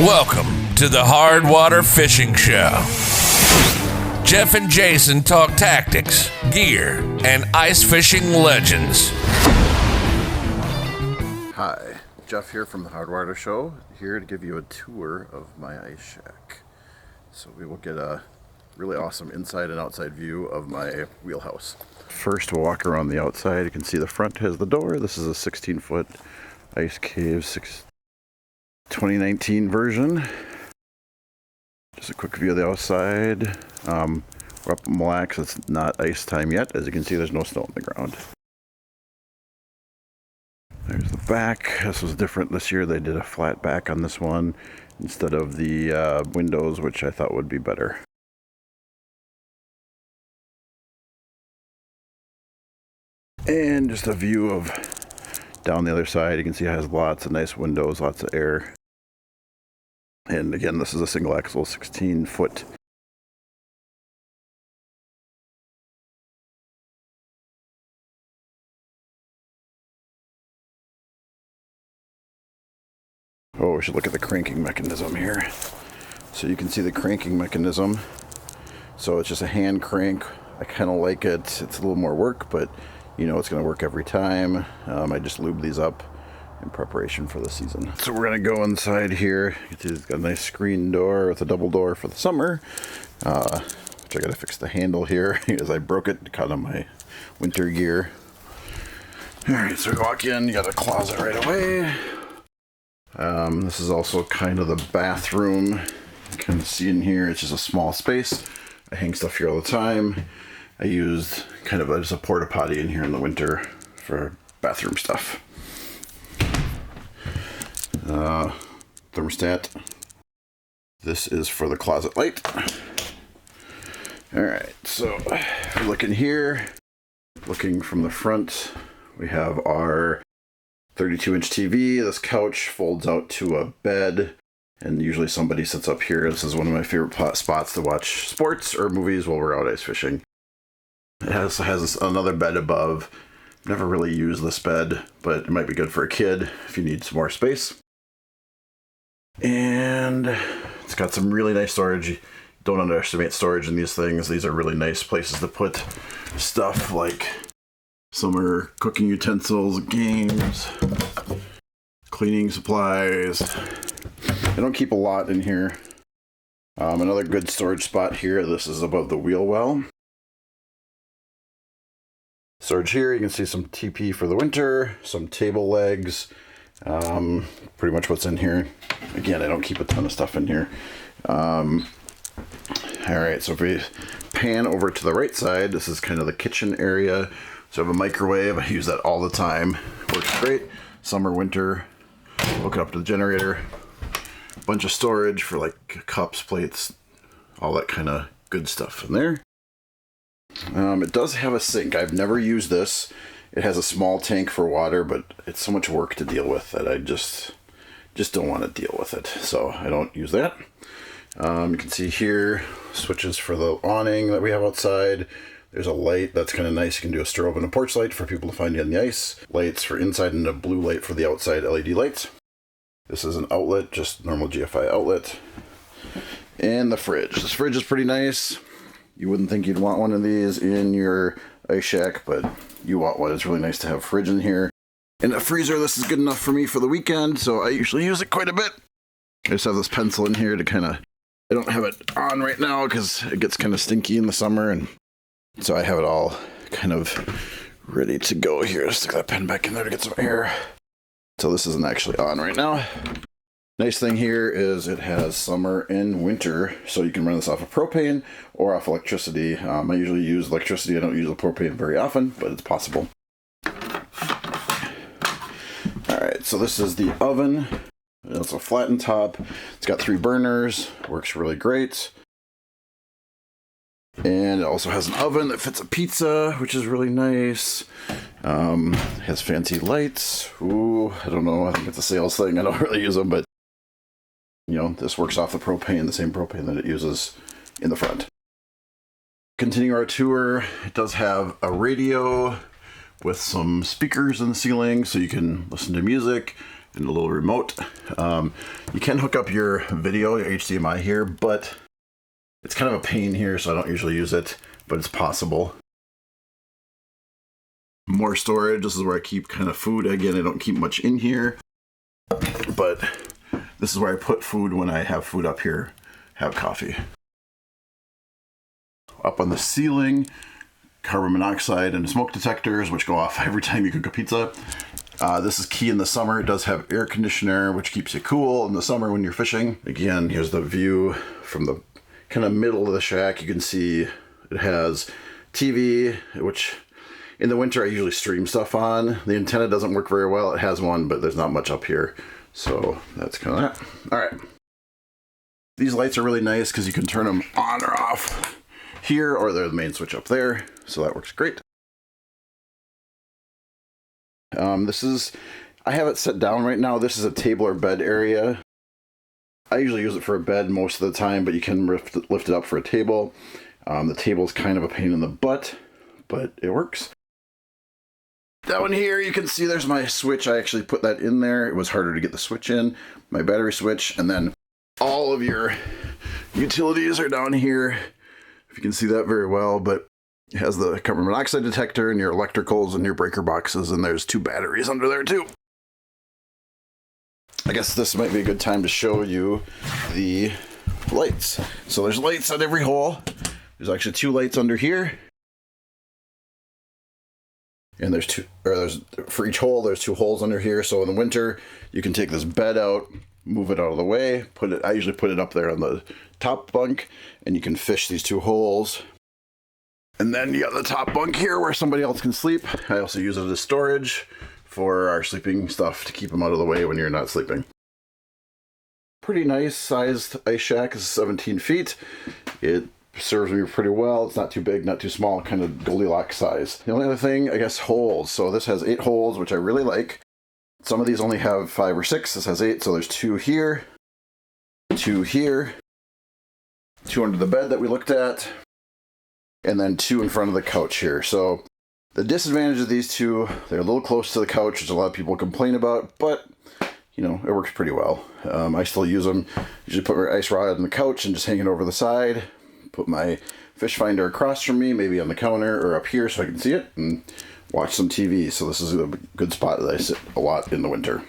Welcome to the Hard Water Fishing Show. Jeff and Jason talk tactics, gear, and ice fishing legends. Hi, Jeff here from the Hard Water Show, here to give you a tour of my ice shack. So we will get a really awesome inside and outside view of my wheelhouse. First, we'll walk around the outside. You can see the front has the door. This is a 16-foot Ice Cave 2019 version. Just a quick view of the outside. We're up in Mille Lacs. It's not ice time yet. As you can see, there's no snow on the ground. There's the back. This was different this year. They did a flat back on this one instead of the windows, which I thought would be better. And just a view of down the other side. You can see it has lots of nice windows, lots of air. And again, this is a single axle 16-foot. Oh, we should look at the cranking mechanism here. So you can see the cranking mechanism. So it's just a hand crank. I kind of like it. It's a little more work, but you know it's going to work every time. I just lube these up in preparation for the season. So we're going to go inside here. It's got a nice screen door with a double door for the summer. Which I got to fix the handle here because I broke it caught on my winter gear. Alright, so we walk in. You got a closet right away. This is also kind of the bathroom. You can see in here, it's just a small space. I hang stuff here all the time. I used kind of just a porta potty in here in the winter for bathroom stuff. Thermostat. This is for the closet light. Alright, so looking here, looking from the front, we have our 32-inch TV. This couch folds out to a bed, and usually somebody sits up here. This is one of my favorite spots to watch sports or movies while we're out ice fishing. It has another bed above. Never really used this bed, but it might be good for a kid if you need some more space. And it's got some really nice storage. Don't underestimate storage in these things. These are really nice places to put stuff like summer cooking utensils, games, cleaning supplies. I don't keep a lot in here. Another good storage spot here. This is above the wheel well. Storage here, you can see some TP for the winter, some table legs, pretty much what's in here. Again, I don't keep a ton of stuff in here. Alright, so if we pan over to the right side, this is kind of the kitchen area. So I have a microwave. I use that all the time. Works great. Summer, winter. Hook it up to the generator. A bunch of storage for like cups, plates, all that kind of good stuff in there. It does have a sink. I've never used this. It has a small tank for water, but it's so much work to deal with that I just don't want to deal with it. So I don't use that. You can see here switches for the awning that we have outside. There's a light that's kind of nice. You can do a strobe and a porch light for people to find you on the ice. Lights for inside and a blue light for the outside LED lights. This is an outlet, just normal GFI outlet. And the fridge. This fridge is pretty nice. You wouldn't think you'd want one of these in your ice shack, but you want one. It's really nice to have a fridge in here. And a freezer, this is good enough for me for the weekend, so I usually use it quite a bit. I just have this pencil in here to kind of, I don't have it on right now because it gets kind of stinky in the summer, and so I have it all kind of ready to go here. Stick that pen back in there to get some air. So this isn't actually on right now. Nice thing here is it has summer and winter, so you can run this off of propane or off electricity. I usually use electricity. I don't use the propane very often, but it's possible. Alright, so this is the oven. It's a flattened top. It's got 3 burners. Works really great. And it also has an oven that fits a pizza, which is really nice. It has fancy lights. Ooh, I don't know. I think it's a sales thing. I don't really use them, but you know, this works off the propane, the same propane that it uses in the front. Continue our tour. It does have a radio with some speakers in the ceiling so you can listen to music. and a little remote. You can hook up your video, your HDMI here, but it's kind of a pain here, so I don't usually use it, but it's possible. More storage. This is where I keep kind of food. Again, I don't keep much in here, but this is where I put food when I have food up here, have coffee. Up on the ceiling, carbon monoxide and smoke detectors, which go off every time you cook a pizza. This is key in the summer. It does have air conditioner, which keeps you cool in the summer when you're fishing. Again, here's the view from the kind of middle of the shack. You can see it has TV, which in the winter I usually stream stuff on. The antenna doesn't work very well. It has one, but there's not much up here. So that's kind of that. All right. These lights are really nice because you can turn them on or off here, or there's the main switch up there. So that works great. I have it set down right now. This is a table or bed area. I usually use it for a bed most of the time, but you can lift it up for a table. The table is kind of a pain in the butt, but it works. Down here, you can see there's my switch. I actually put that in there. It was harder to get the switch in. My battery switch, and then all of your utilities are down here. If you can see that very well, but it has the carbon monoxide detector and your electricals and your breaker boxes, and there's 2 batteries under there too. I guess this might be a good time to show you the lights. So there's lights at every hole. There's actually 2 lights under here. And for each hole, there's 2 holes under here. So in the winter, you can take this bed out, move it out of the way, I usually put it up there on the top bunk, and you can fish these 2 holes. And then you got the top bunk here where somebody else can sleep. I also use it as storage for our sleeping stuff to keep them out of the way when you're not sleeping. Pretty nice sized ice shack. It's 17 feet. It serves me pretty well. It's not too big, not too small, kind of Goldilocks size. The only other thing, I guess, holes. So this has 8 holes, which I really like. Some of these only have 5 or 6. This has 8, so there's 2 here, 2 here, 2 under the bed that we looked at, and then 2 in front of the couch here. So the disadvantage of these 2, they're a little close to the couch, which a lot of people complain about, but you know, it works pretty well. I still use them. Usually put my ice rod on the couch and just hang it over the side. Put my fish finder across from me, maybe on the counter or up here so I can see it, and watch some TV. So this is a good spot that I sit a lot in the winter.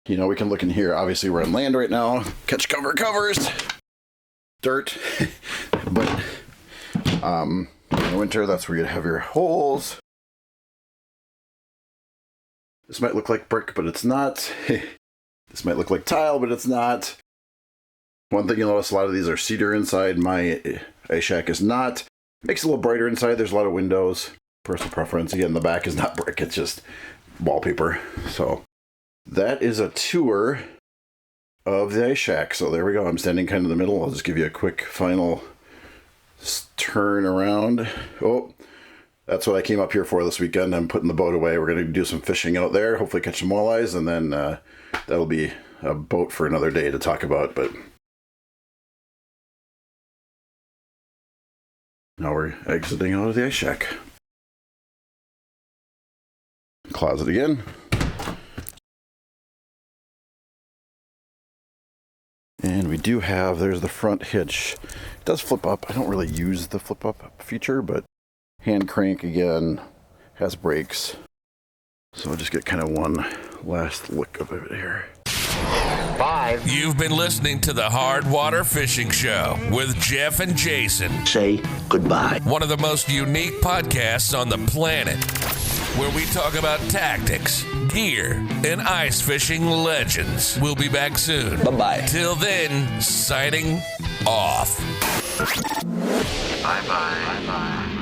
You know, we can look in here. Obviously, we're on land right now. Catch cover covers. Dirt. But in the winter, that's where you'd have your holes. This might look like brick, but it's not. This might look like tile, but it's not. One thing you'll notice, a lot of these are cedar inside. My ice shack is not. Makes it a little brighter inside. There's a lot of windows. Personal preference. Again, the back is not brick. It's just wallpaper. So that is a tour of the ice shack. So there we go. I'm standing kind of in the middle. I'll just give you a quick final turn around. Oh, that's what I came up here for this weekend. I'm putting the boat away. We're going to do some fishing out there. Hopefully catch some walleyes. And then that'll be a boat for another day to talk about. But now we're exiting out of the ice shack. Closet again. And we do have, there's the front hitch. It does flip up. I don't really use the flip up feature, but hand crank again, has brakes. So I'll just get kind of one last look of it here. 5. You've been listening to the Hard Water Fishing Show with Jeff and Jason. Say goodbye. One of the most unique podcasts on the planet, where we talk about tactics, gear, and ice fishing legends. We'll be back soon. Bye-bye. Till then, signing off. Bye-bye. Bye-bye.